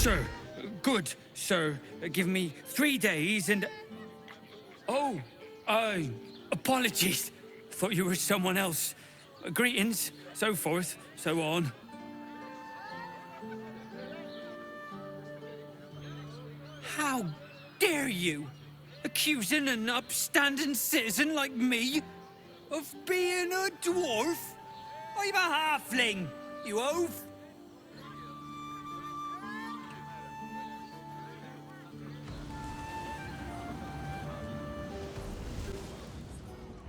Sir, good, sir. Give me 3 days and... Oh, apologies. Thought you were someone else. Greetings, so forth, so on. How dare you? Accusing an upstanding citizen like me of being a dwarf? I'm a halfling, you oaf.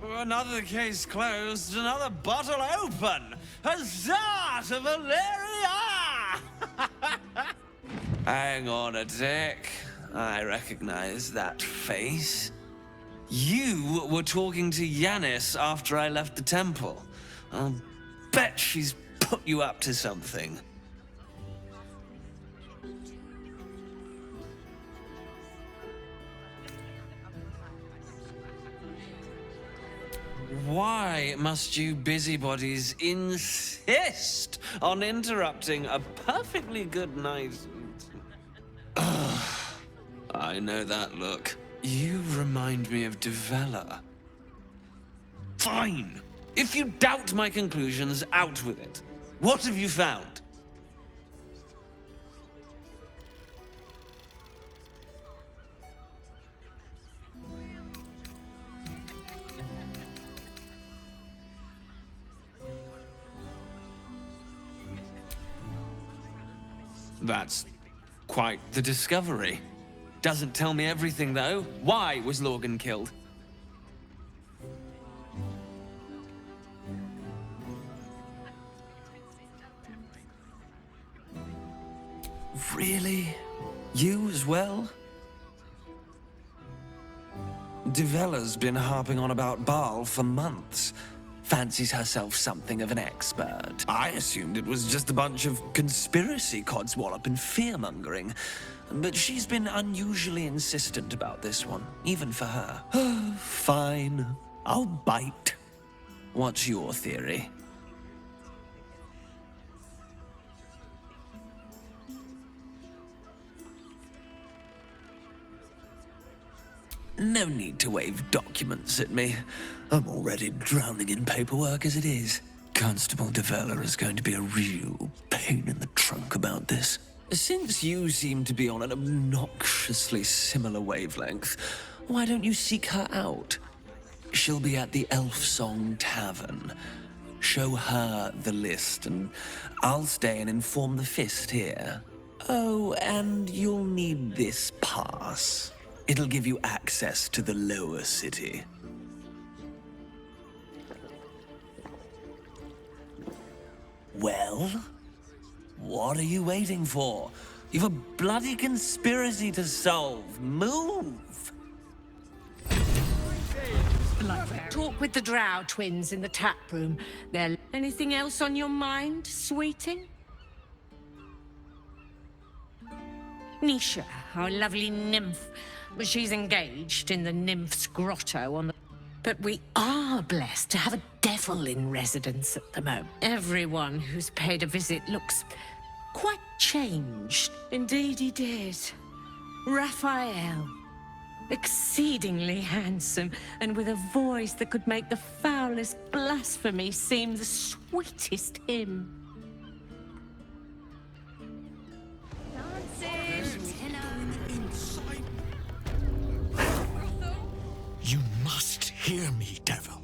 Another case closed, another bottle open! Huzzah to Valeria! Hang on a tick. I recognize that face. You were talking to Yanis after I left the temple. I'll bet she's put you up to something. Why must you busybodies insist on interrupting a perfectly good night? I know that look. You remind me of Devella. Fine! If you doubt my conclusions, out with it. What have you found? That's quite the discovery. Doesn't tell me everything, though. Why was Lorgan killed? Really? You as well? Devella's been harping on about Baal for months. Fancies herself something of an expert. I assumed it was just a bunch of conspiracy codswallop and fear-mongering. But she's been unusually insistent about this one, even for her. Fine. I'll bite. What's your theory? No need to wave documents at me. I'm already drowning in paperwork as it is. Constable Devella is going to be a real pain in the trunk about this. Since you seem to be on an obnoxiously similar wavelength, why don't you seek her out? She'll be at the Elf Song Tavern. Show her the list, and I'll stay and inform the Fist here. Oh, and you'll need this pass. It'll give you access to the lower city. Well? What are you waiting for? You've a bloody conspiracy to solve. Move! Talk with the Drow twins in the tap room. There. Anything else on your mind, sweeting? Nisha, our lovely nymph. But she's engaged in the nymph's grotto on the... But we are blessed to have a devil in residence at the moment. Everyone who's paid a visit looks quite changed. Indeed he did. Raphael. Exceedingly handsome, and with a voice that could make the foulest blasphemy seem the sweetest hymn. You must hear me, devil.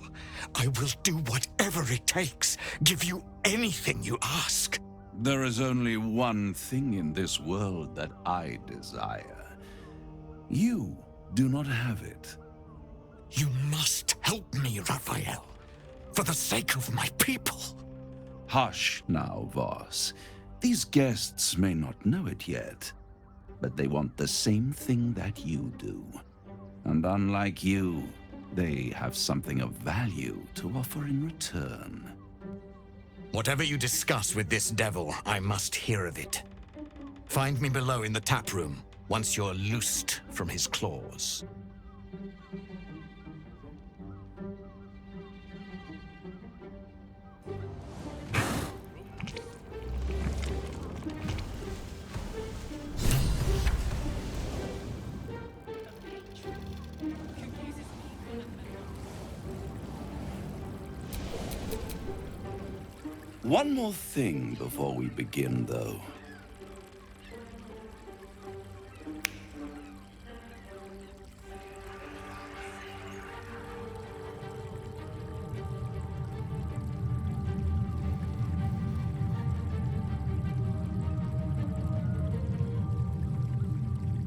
I will do whatever it takes, give you anything you ask. There is only one thing in this world that I desire. You do not have it. You must help me, Raphael, for the sake of my people. Hush now, Voss. These guests may not know it yet, but they want the same thing that you do. And unlike you, they have something of value to offer in return. Whatever you discuss with this devil, I must hear of it. Find me below in the tap room, once you're loosed from his claws. One more thing before we begin, though.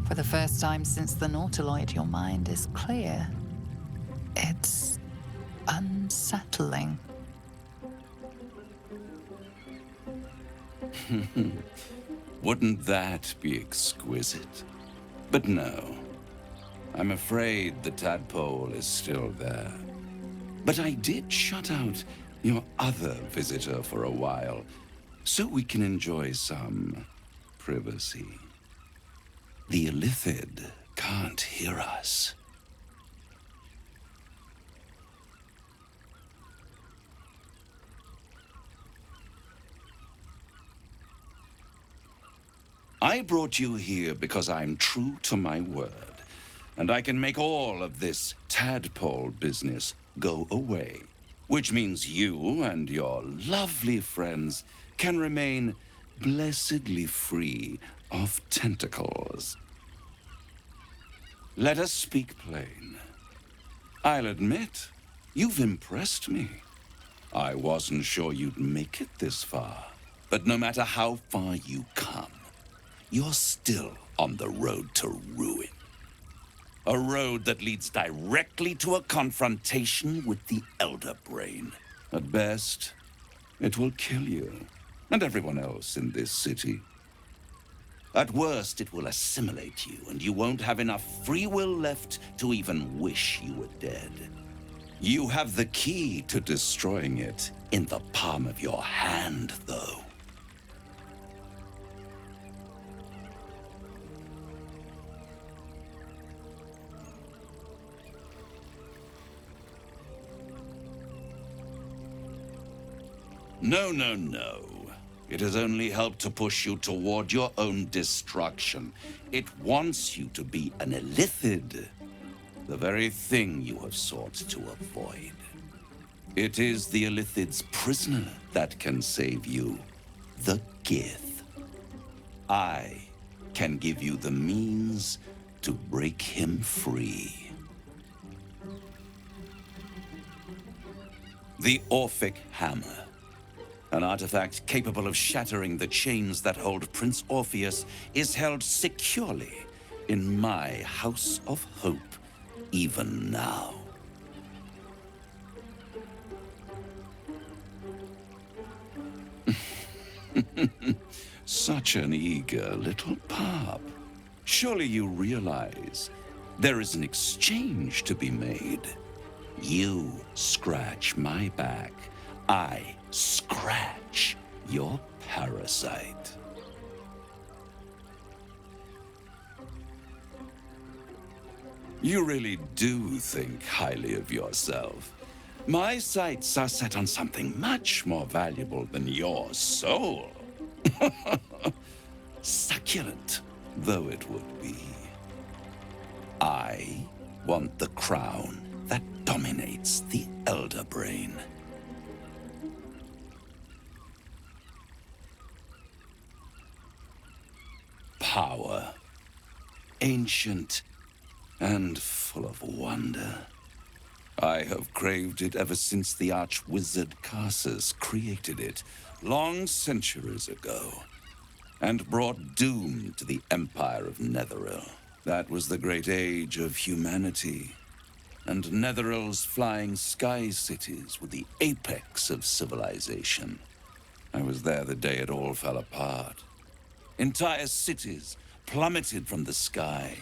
For the first time since the Nautiloid, your mind is clear. It's unsettling. Wouldn't that be exquisite? But no. I'm afraid the tadpole is still there. But I did shut out your other visitor for a while, so we can enjoy some privacy. The Illithid can't hear us. I brought you here because I'm true to my word, and I can make all of this tadpole business go away, which means you and your lovely friends can remain blessedly free of tentacles. Let us speak plain. I'll admit, you've impressed me. I wasn't sure you'd make it this far, but no matter how far you come, you're still on the road to ruin. A road that leads directly to a confrontation with the Elder Brain. At best, it will kill you and everyone else in this city. At worst, it will assimilate you, and you won't have enough free will left to even wish you were dead. You have the key to destroying it in the palm of your hand, though. No, no, no. It has only helped to push you toward your own destruction. It wants you to be an Illithid, the very thing you have sought to avoid. It is the Illithid's prisoner that can save you, the Gith. I can give you the means to break him free. The Orphic Hammer. An artifact capable of shattering the chains that hold Prince Orpheus is held securely in my House of Hope, even now. Such an eager little pup. Surely you realize there is an exchange to be made. You scratch my back, I scratch your parasite. You really do think highly of yourself. My sights are set on something much more valuable than your soul. Succulent though it would be. I want the crown that dominates the Elder Brain. Power, ancient and full of wonder. I have craved it ever since the arch-wizard Carsus created it, long centuries ago, and brought doom to the Empire of Netheril. That was the great age of humanity, and Netheril's flying sky cities were the apex of civilization. I was there the day it all fell apart. Entire cities plummeted from the sky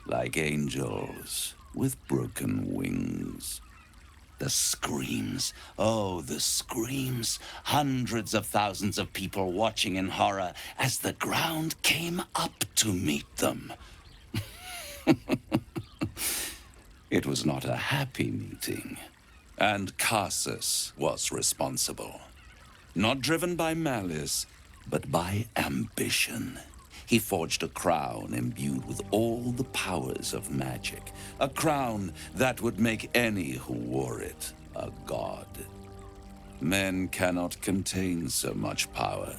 like angels with broken wings. The screams, oh, the screams. Hundreds of thousands of people watching in horror as the ground came up to meet them. It was not a happy meeting, and Carsus was responsible. Not driven by malice, but by ambition. He forged a crown imbued with all the powers of magic. A crown that would make any who wore it a god. Men cannot contain so much power.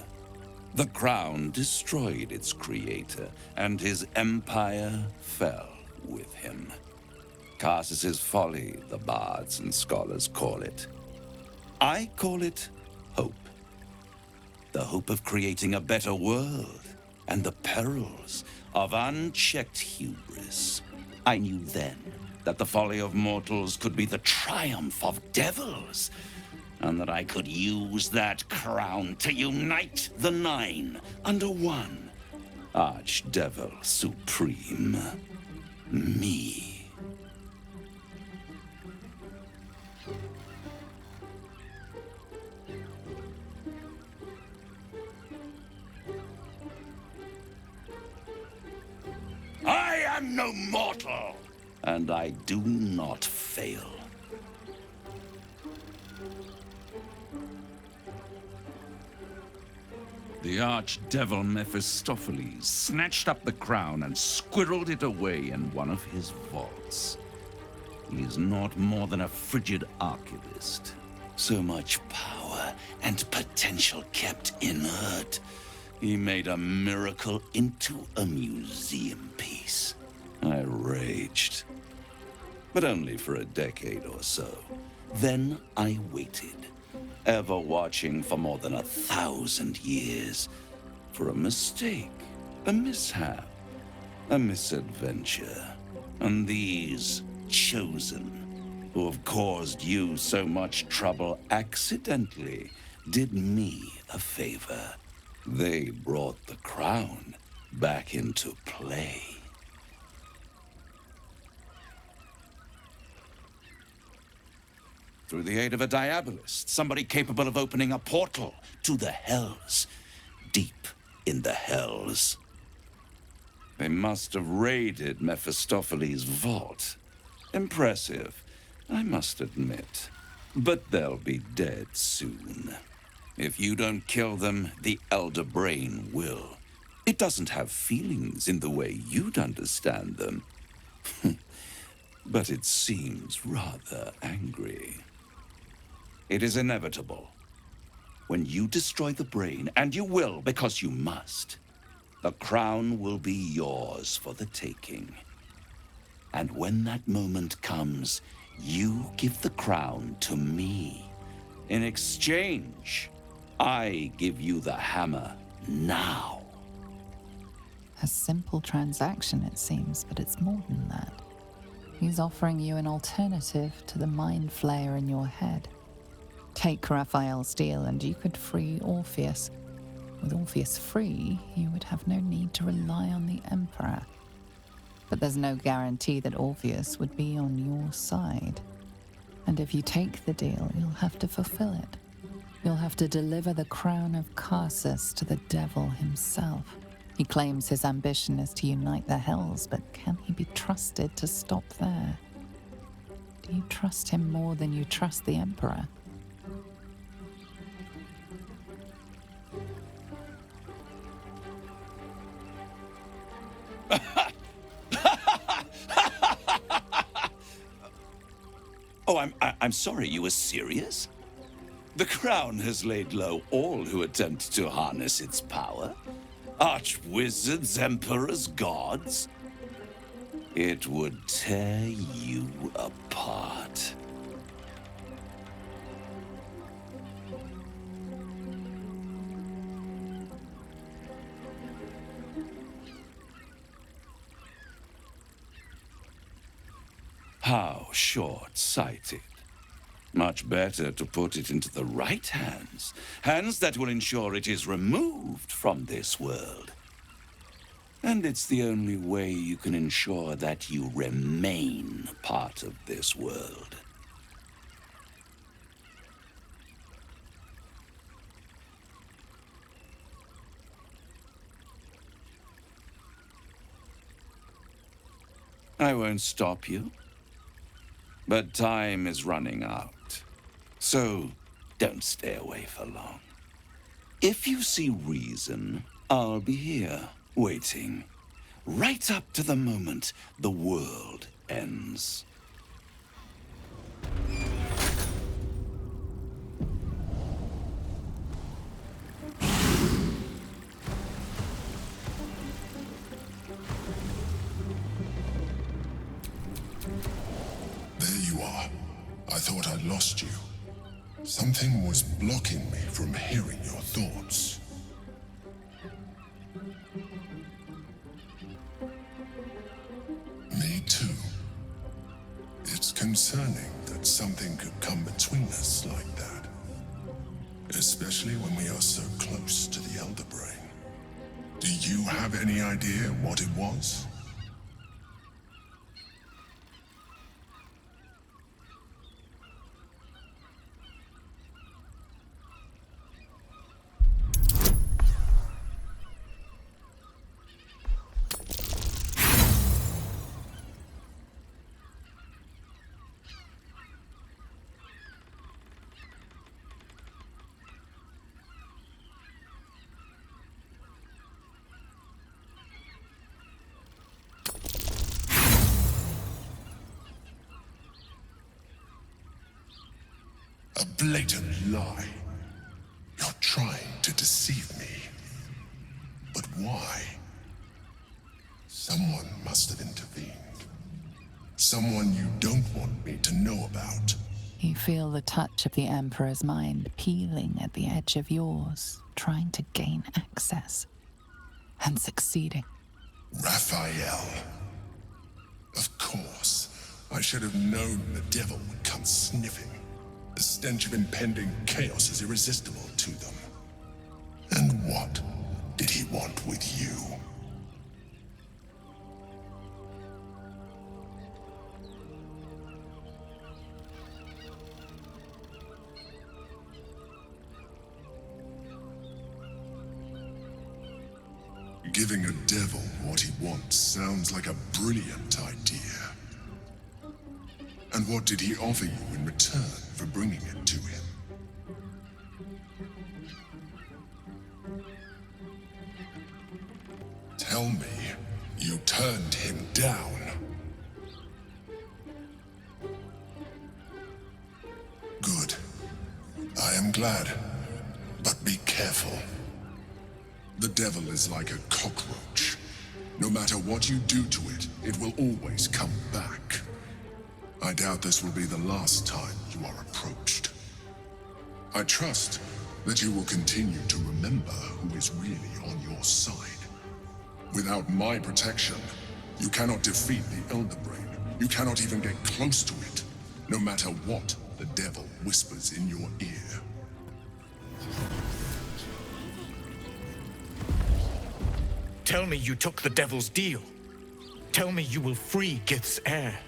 The crown destroyed its creator, and his empire fell with him. Karsus's folly, the bards and scholars call it. I call it hope. The hope of creating a better world, and the perils of unchecked hubris. I knew then that the folly of mortals could be the triumph of devils, and that I could use that crown to unite the Nine under one Archdevil Supreme. Me. I am no mortal, and I do not fail. The archdevil Mephistopheles snatched up the crown and squirreled it away in one of his vaults. He is not more than a frigid archivist. So much power and potential kept inert. He made a miracle into a museum piece. I raged. But only for a decade or so. Then I waited, ever watching for more than 1,000 years, for a mistake, a mishap, a misadventure. And these chosen, who have caused you so much trouble accidentally, did me a favor. They brought the crown back into play. Through the aid of a diabolist, somebody capable of opening a portal to the hells, deep in the hells. They must have raided Mephistopheles' vault. Impressive, I must admit. But they'll be dead soon. If you don't kill them, the Elder Brain will. It doesn't have feelings in the way you'd understand them. But it seems rather angry. It is inevitable. When you destroy the brain, and you will because you must, the crown will be yours for the taking. And when that moment comes, you give the crown to me. In exchange, I give you the hammer now. A simple transaction, it seems, but it's more than that. He's offering you an alternative to the mind flayer in your head. Take Raphael's deal and you could free Orpheus. With Orpheus free, you would have no need to rely on the Emperor. But there's no guarantee that Orpheus would be on your side. And if you take the deal, you'll have to fulfill it. You'll have to deliver the crown of Karsus to the devil himself. He claims his ambition is to unite the hells, but can he be trusted to stop there? Do you trust him more than you trust the Emperor? Oh, I'm sorry, you were serious? The crown has laid low all who attempt to harness its power. Archwizards, emperors, gods. It would tear you apart. How short-sighted. Much better to put it into the right hands. Hands that will ensure it is removed from this world. And it's the only way you can ensure that you remain part of this world. I won't stop you. But time is running out. So don't stay away for long. If you see reason, I'll be here, waiting. Right up to the moment the world ends. I lost you. Something was blocking me from hearing your thoughts. Me too. It's concerning that something could come between us like that. Especially when we are so close to the Elder Brain. Do you have any idea what it was? A blatant lie. You're trying to deceive me. But why? Someone must have intervened. Someone you don't want me to know about. You feel the touch of the Emperor's mind peeling at the edge of yours, trying to gain access. And succeeding. Raphael. Of course. I should have known the devil would come sniffing. The stench of impending chaos is irresistible to them. And what did he want with you? Giving a devil what he wants sounds like a brilliant idea. And what did he offer you in return for bringing it to him? Tell me, you turned him down. Good. I am glad. But be careful. The devil is like a cockroach. No matter what you do to it, it will always come back. I doubt this will be the last time you are approached. I trust that you will continue to remember who is really on your side. Without my protection, you cannot defeat the Elder Brain. You cannot even get close to it, no matter what the devil whispers in your ear. Tell me you took the devil's deal. Tell me you will free Gith's heir.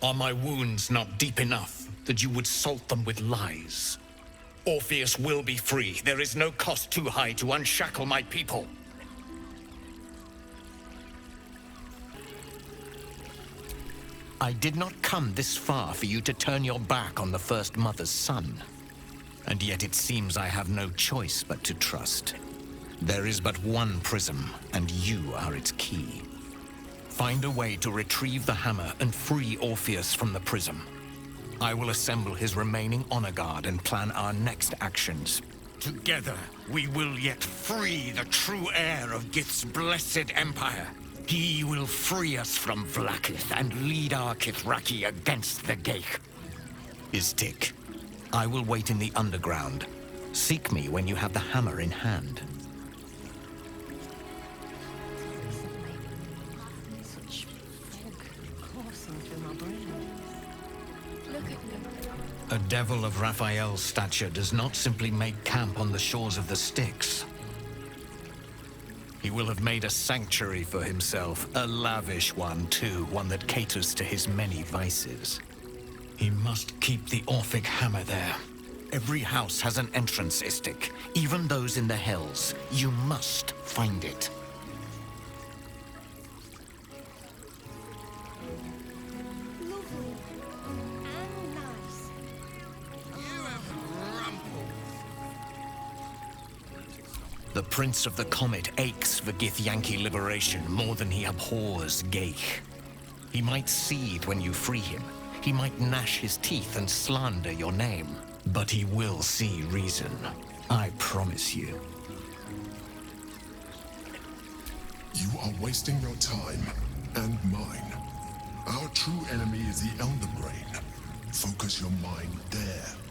Are my wounds not deep enough that you would salt them with lies? Orpheus will be free. There is no cost too high to unshackle my people. I did not come this far for you to turn your back on the First Mother's son. And yet it seems I have no choice but to trust. There is but one prism, and you are its key. Find a way to retrieve the hammer and free Orpheus from the prism. I will assemble his remaining honor guard and plan our next actions. Together, we will yet free the true heir of Gith's blessed empire. He will free us from Vlaakith and lead our Kithraki against the Geich. Istik, I will wait in the underground. Seek me when you have the hammer in hand. A devil of Raphael's stature does not simply make camp on the shores of the Styx. He will have made a sanctuary for himself, a lavish one too, one that caters to his many vices. He must keep the Orphic hammer there. Every house has an entrance, Istik, even those in the Hells. You must find it. Lovely and nice. You have rumpled. The Prince of the Comet aches for Githyanki liberation more than he abhors Geich. He might seethe when you free him. He might gnash his teeth and slander your name. But he will see reason. I promise you. You are wasting your time and mine. Our true enemy is the Elder Brain. Focus your mind there.